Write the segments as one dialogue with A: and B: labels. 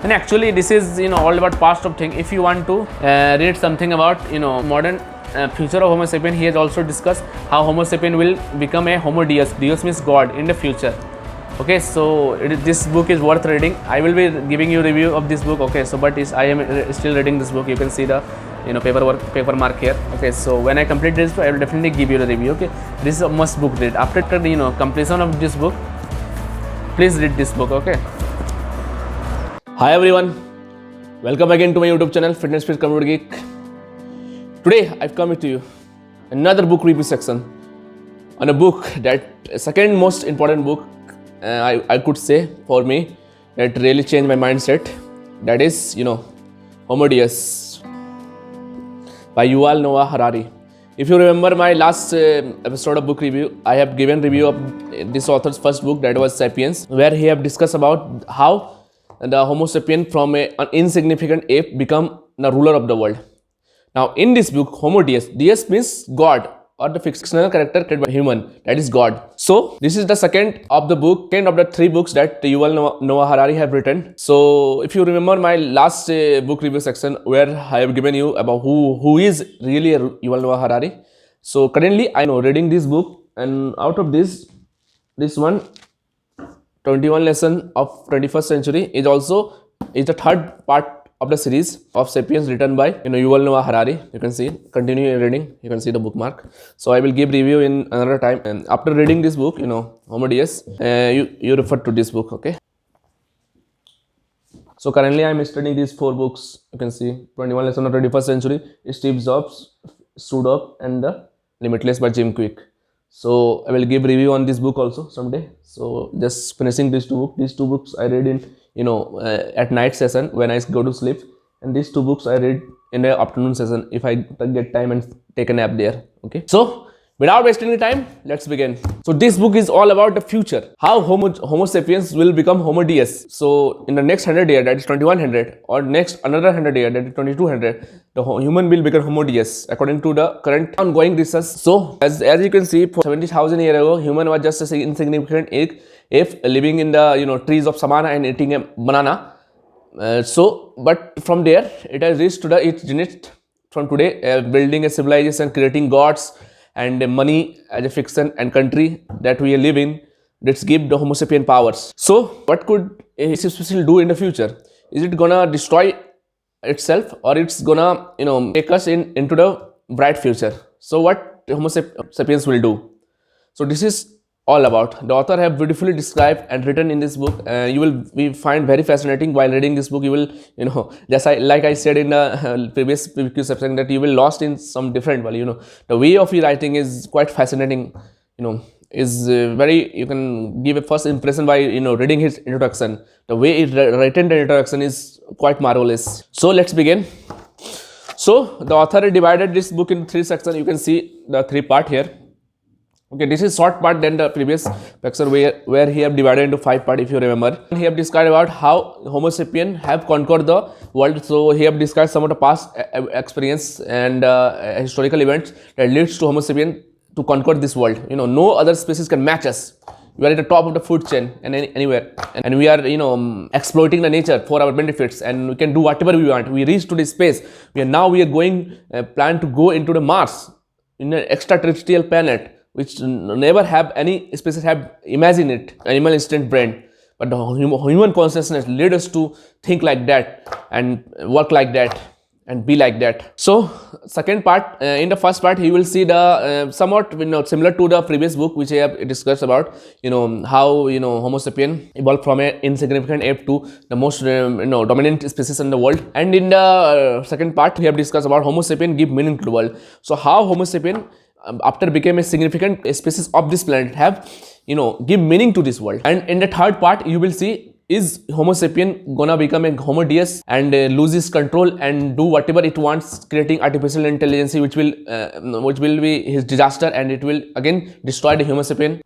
A: And actually this is all about past of thing. If you want to read something about modern future of Homo sapien, he has also discussed how Homo sapien will become a HomoDeus. Deus means God in the future. Okay, so this book is worth reading. I will be giving you review of this book. Okay, so but I am still reading this book. You can see the paper mark here. Okay, so when I complete this, I will definitely give you the review. Okay, this is a must book read. After the completion of this book, please read this book. Okay. Hi everyone, welcome again to my YouTube channel Fitness Fit Computer Geek. Today I've come to you another book review section on a book that second most important book I could say for me that really changed my mindset. That is HomoDeus by Yuval Noah Harari. If you remember my last episode of book review, I have given review of this author's first book, that was Sapiens, where he have discussed about how the Homo sapien from an insignificant ape become the ruler of the world. Now in this book, HomoDeus, Deus means God or the fictional character created by human, that is God. So this is the second of the three books that Yuval Noah Harari have written. So if you remember my last book review section where I have given you about who is really Yuval Noah Harari. So currently I am reading this book, and out of this one 21 lesson of 21st century is the third part of the series of Sapiens written by Yuval Noah Harari. You can see, continue reading, you can see the bookmark. So I will give review in another time, and after reading this book, HomoDeus, you refer to this book. Okay. So currently I am studying these four books. You can see 21 lesson of 21st century, Steve Jobs, Stood Up, and The Limitless by Jim Quick. So I will give review on this book also someday. So just finishing these two books. These two books I read in at night session when I go to sleep, and these two books I read in the afternoon session if I get time and take a nap there. Okay. So without wasting any time, let's begin. So this book is all about the future, how Homo sapiens will become HomoDeus. So in the next 100 years, that is 2100, or next another 100 years, that is 2200, the human will become HomoDeus according to the current ongoing research. So as you can see, for 70,000 years ago, human was just an insignificant ape living in the trees of savanna and eating a banana. But from there it has reached to its zenith from today, building a civilization, creating gods and money as a fiction, and country that we live in. Let's give the Homo sapien powers. So what could a species do in the future? Is it gonna destroy itself, or it's gonna take us into the bright future? So what Homo sapiens will do? So this is all about. The author have beautifully described and written in this book. We find very fascinating while reading this book. You will just like I said in the previous section, that you will lost in some different world. The way of his writing is quite fascinating. Is very, you can give a first impression by reading his introduction. The way he written the introduction is quite marvelous. So let's begin. So the author divided this book in three sections. You can see the three part here. Okay, this is short part than the previous section where he have divided into 5 parts. If you remember, he have described about how Homo sapien have conquered the world. So he have described some of the past experience and historical events that leads to Homo sapien to conquer this world. No other species can match us. We are at the top of the food chain and anywhere, and we are exploiting the nature for our benefits, and we can do whatever we want. We reach to this space. We are going plan to go into the Mars, in an extraterrestrial planet, which never have any species have imagined it, animal instinct brain. But the human consciousness led us to think like that and work like that and be like that. So second part, in the first part you will see the somewhat similar to the previous book which I have discussed about how Homo sapien evolved from an insignificant ape to the most dominant species in the world. And in the second part we have discussed about Homo sapien give meaning to the world. So how Homo sapien after became a significant species of this planet have give meaning to this world. And in the third part you will see, is Homo sapien gonna become a HomoDeus and lose his control and do whatever it wants, creating artificial intelligence which will be his disaster, and it will again destroy the Homo sapien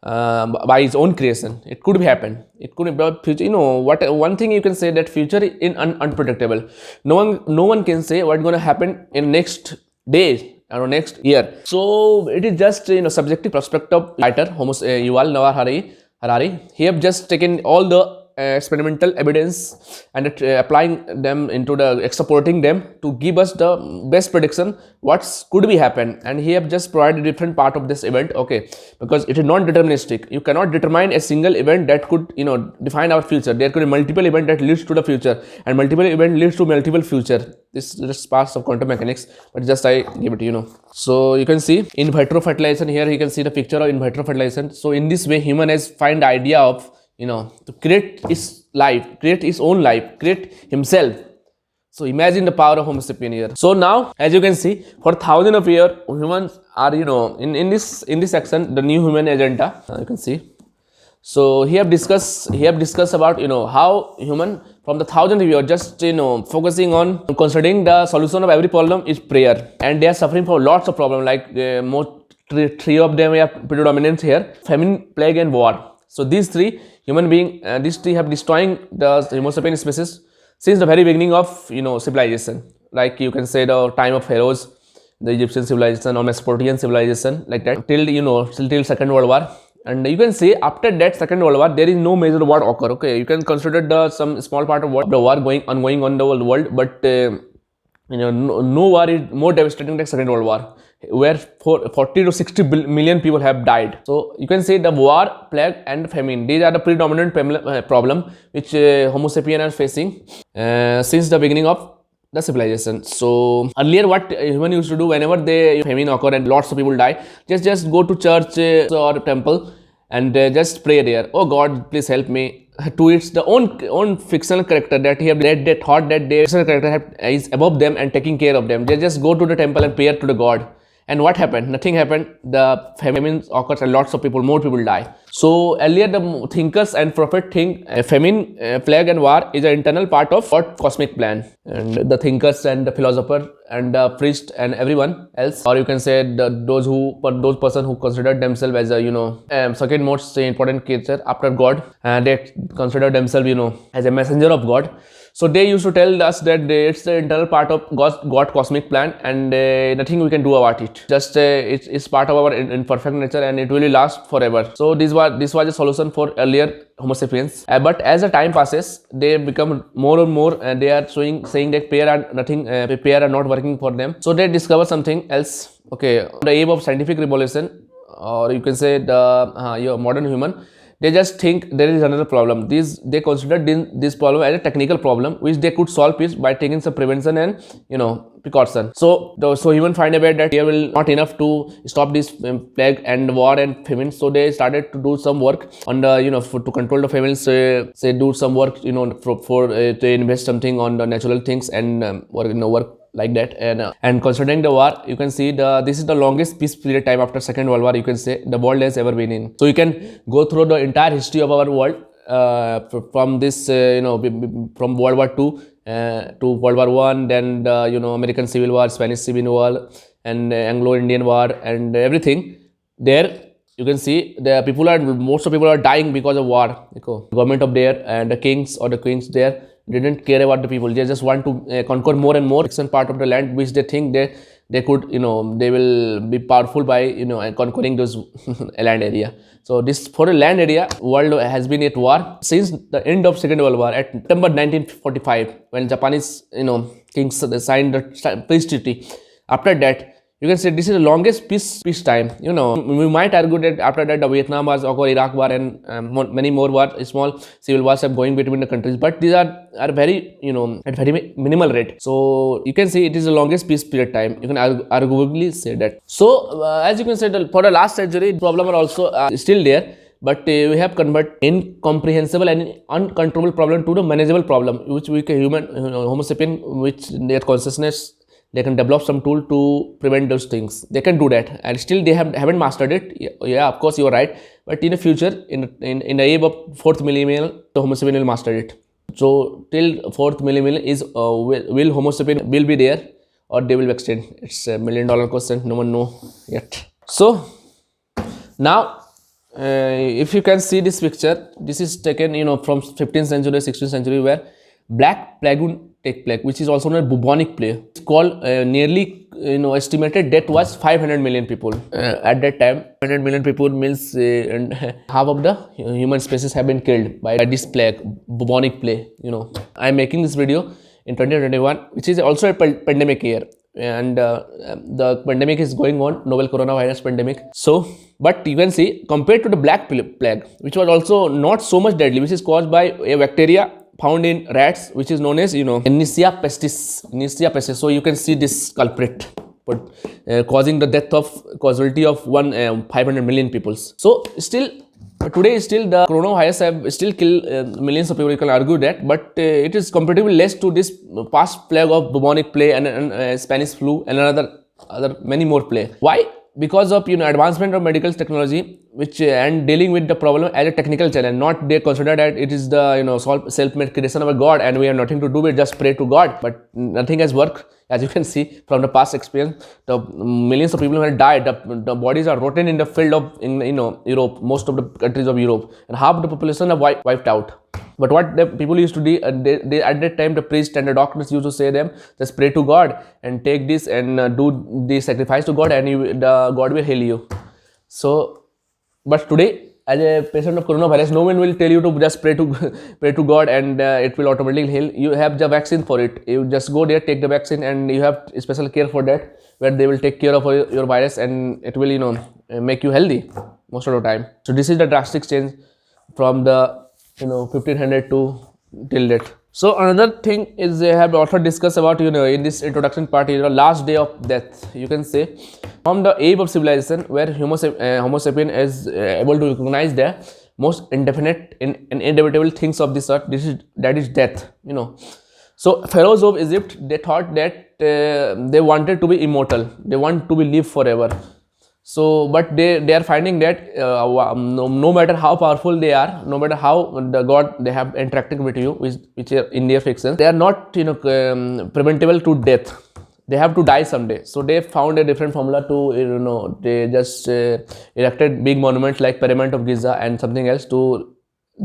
A: by his own creation. It could be happen. It could be about future. One thing you can say, that future is unpredictable. No one can say what's gonna happen in next day or next year. So it is just subjective perspective writer Yuval Noah Harari. He have just taken all the experimental evidence and applying them into the extrapolating them to give us the best prediction what could be happen. And he have just provided different part of this event, okay, because it is non deterministic. You cannot determine a single event that could define our future. There could be multiple event that leads to the future, and multiple event leads to multiple future. This is just parts of quantum mechanics, but just I give it. So you can see in vitro fertilization. Here you can see the picture of in vitro fertilization. So in this way, human has find the idea of to create his life, create his own life, create himself. So imagine the power of Homo sapien here. So now, as you can see, for thousands of years, humans are in this section, the new human agenda. You can see. So he have discussed about how human from the thousands of years just focusing on considering the solution of every problem is prayer, and they are suffering from lots of problems, like three of them are predominant here: famine, plague, and war. So these three human being, these three have destroying the Homo sapien species since the very beginning of civilization. Like you can say the time of pharaohs, the Egyptian civilization or Mesopotamian civilization, like that till Second World War. And you can say after that Second World War, there is no major war occur. Okay, you can consider some small part of the war ongoing on the world, but no war is more devastating than Second World War, where 40 to 60 million people have died. So you can say the war, plague, and famine, these are the predominant problem which Homo sapien are facing since the beginning of the civilization. So earlier, what human used to do whenever the famine occur and lots of people die, just go to church or temple and just pray there. Oh God, please help me. To its the own fictional character that he have they thought that their fictional character is above them and taking care of them. They just go to the temple and pray to the God. And what happened? Nothing happened. The famine occurs and lots of people, more people die. So earlier the thinkers and prophet think famine, plague, and war is an internal part of God's cosmic plan. And the thinkers and the philosopher and the priest and everyone else, or you can say those person who consider themselves as a second most important creature after God, and they consider themselves as a messenger of God. So they used to tell us that it's the internal part of God's cosmic plan, and nothing we can do about it. Just it's part of our imperfect nature, and it will last forever. So this was a solution for earlier Homo sapiens. But as the time passes, they become more and more, and they are saying that prayer are not working for them. So they discover something else. Okay, the age of scientific revolution, or you can say the modern human, they just think there is another problem. They consider this problem as a technical problem which they could solve it by taking some prevention and precaution. So human find a way that here will not enough to stop this plague and war and famine. So they started to do some work on the to control the famines. Say do some work to invest something on the natural things and work like that. And considering the war, you can see this is the longest peace period time after Second World War, you can say, the world has ever been in. So you can go through the entire history of our world from this from World War II to World War One, then the American Civil War, Spanish Civil War, and Anglo-Indian War, and everything. There you can see most of people are dying because of war. Government of there and the kings or the queens there didn't care about the people. They just want to conquer more and more part of the land which they think they could they will be powerful by conquering those land area. So this for the land area, world has been at war since the end of Second World War at September 1945, when Japanese kings signed the peace treaty. After that, you can say this is the longest peace time. We might argue that after that the Vietnam War or Iraq War and many more small civil wars are going between the countries, but these are very at very minimal rate. So you can say it is the longest peace period time. You can arguably say that. So as you can say, for the last century, problem are also still there. But we have converted incomprehensible and uncontrollable problem to the manageable problem, which we can Homo sapien, which their consciousness, they can develop some tool to prevent those things. They can do that, and still they haven't mastered it. Yeah, of course you are right. But in the future, in the age of fourth millennium, the Homo sapien will master it. So till fourth millennium is will Homo sapien will be there, or they will be extinct? It's $1 million question. No one know yet. So now, if you can see this picture, this is taken from 15th century, 16th century, where black plague take plague, which is also known as bubonic plague. It's called nearly, estimated death was 500 million people at that time. 500 million people means and half of the human species have been killed by this plague, bubonic plague. I'm making this video in 2021, which is also a pandemic year, and the pandemic is going on, novel coronavirus pandemic. So, but you can see, compared to the black plague, which was also not so much deadly, which is caused by a bacteria found in rats, which is known as Neisseria pestis. So you can see this culprit, but causing the death of casualty of 500 million people. So still today, still the coronavirus have still killed millions of people. You can argue that, but it is comparatively less to this past plague of bubonic plague and Spanish flu and other many more plague. Why? Because of advancement of medical technology, which and dealing with the problem as a technical challenge. Not they consider that it is the self-made creation of a god and we have nothing to do with, just pray to God. But nothing has worked, as you can see from the past experience. The millions of people have died. The bodies are rotten in the field of Europe, most of the countries of Europe, and half the population are wiped out. But what the people used to do, they at that time the priest and the doctors used to say them, just pray to God and take this and do the sacrifice to God, and the God will heal you. So, but today, as a patient of coronavirus, no one will tell you to just pray to God and it will automatically heal. You have the vaccine for it. You just go there, take the vaccine, and you have special care for that, where they will take care of your virus and it will make you healthy most of the time. So this is the drastic change from the 1500 to till date. So another thing is they have also discussed about in this introduction part, last day of death, you can say, from the age of civilization, where homo sapien is able to recognize the most indefinite and inevitable things of this earth. That is death. So pharaohs of Egypt, they thought that they wanted to be immortal, they want to be live forever. So, but they are finding that no matter how powerful they are, no matter how the god they have interacting with you, which are in their fictions, they are not preventable to death. They have to die someday. So they found a different formula to they just erected big monuments like Pyramid of Giza and something else to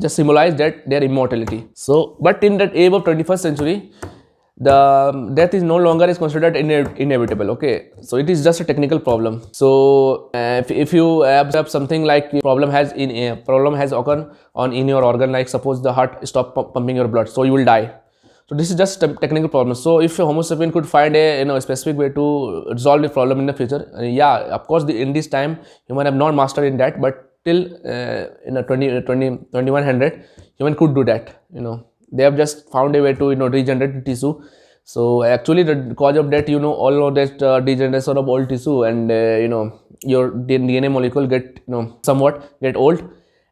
A: just symbolize that their immortality. So, but in that age of 21st century, the death is no longer is considered inevitable. Okay, so it is just a technical problem. So if you have something like problem has occurred in your organ, like suppose the heart stop pumping your blood, so you will die. So this is just a technical problem. So if a homo sapien could find a specific way to resolve the problem in the future, yeah, of course in this time human have not mastered in that, but till in 2100 human could do that. They have just found a way to regenerate tissue. So actually the cause of death, all of that degeneration of old tissue, and your DNA molecule get somewhat get old,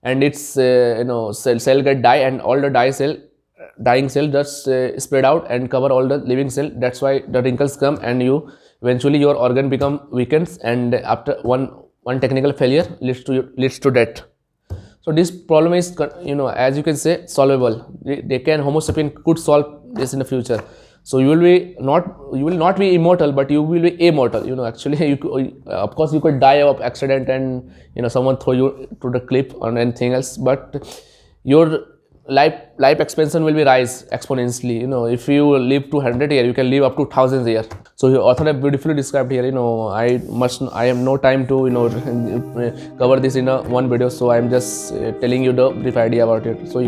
A: and its cell get die, and all the dying cell just spread out and cover all the living cell. That's why the wrinkles come, and eventually your organ become weakens, and after one technical failure leads to death. So this problem is, as you can say, solvable. Homo sapien could solve this in the future. So you will not be immortal, but you will be immortal. Actually, of course you could die of accident and someone throw you to the cliff or anything else, but your life expansion will be rise exponentially. If you live to 100 years, you can live up to thousands years. So your author have beautifully described here. I have no time to cover this in one video, so I am just telling you the brief idea about it. So